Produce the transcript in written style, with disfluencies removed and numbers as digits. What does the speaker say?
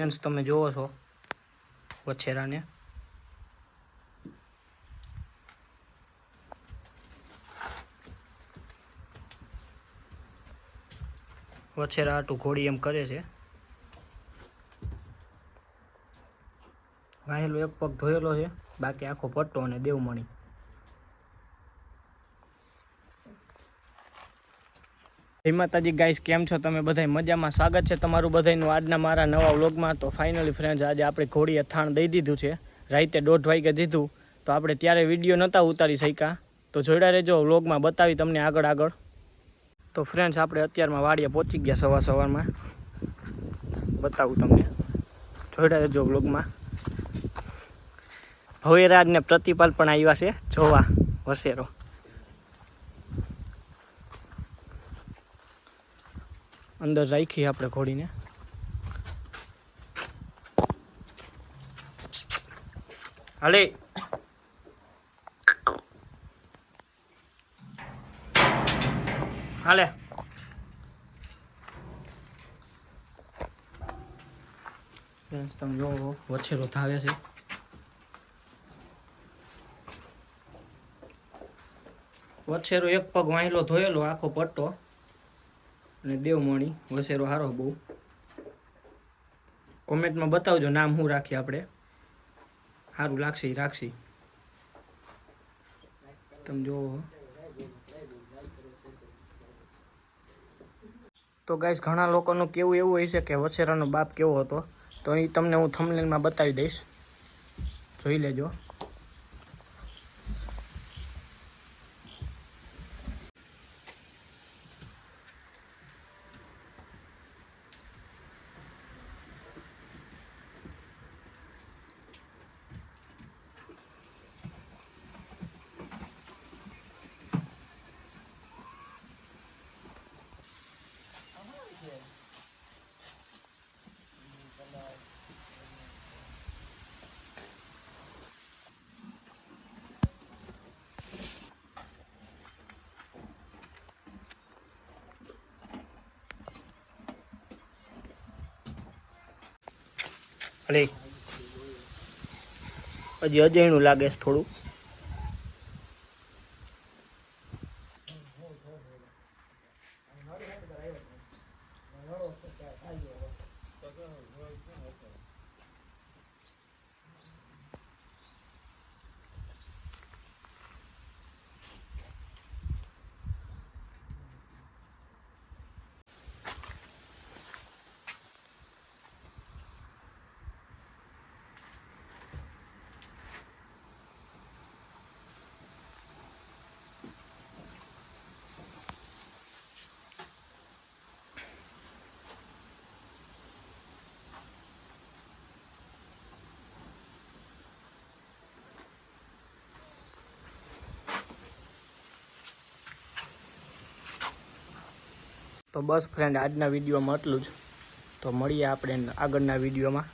Friends તમે જોવો છો વછેરાને વછેરા આટું ઘોડી એમ કરે છે. વાહેલો એક પગ ધોયેલો છે, બાકી આખો પટ્ટો અને દેવમણી. જય માતાજી ગાઈસ, કેમ છો તમે બધા? મજામાં? સ્વાગત છે તમારું બધાનું આજના મારા નવા વ્લોગમાં. તો ફાઇનલી ફ્રેન્ડ્સ, આજે આપણે ઘોડીએ થાણ દઈ દીધું છે. રાતે 1:30 વાગે દીધું, તો આપણે ત્યારે વિડીયો નહોતા ઉતારી શક્યા. તો જોડ્યા રહેજો વ્લોગમાં, બતાવી તમને આગળ. તો ફ્રેન્ડ્સ, આપણે અત્યારમાં વાડીએ પહોંચી ગયા સવારમાં. બતાવું તમને, જોડ્યા રહેજો વ્લોગમાં. ભવેરાજ ને પ્રતિપાલ પણ આવ્યા છે જોવા વસેરો. અંદર રાખી આપણે ઘોડીને. હાલે હાલે તમે જો વછેરો થાવે છે. વછેરો એક પગ વાહેલો ધોયેલો, આખો પટ્ટો અને દેવમણી. વછેરો હારો બહુ. કોમેન્ટમાં બતાવજો નામ શું રાખીએ આપણે, સારું લાગશે રાખશી. તમે જો તો ગાઈસ, ઘણા લોકોનું કેવું એવું હોય છે કે વછેરાનો બાપ કેવો હતો, તો એ તમને હું થંબનેલમાં બતાવી દઈશ, જોઈ લેજો. અરે હજી અજયણું લાગે છે થોડું. તો બસ ફ્રેન્ડ, આજના વિડીયોમાં એટલું જ. તો મળીએ આપણે આગળના વિડીયોમાં.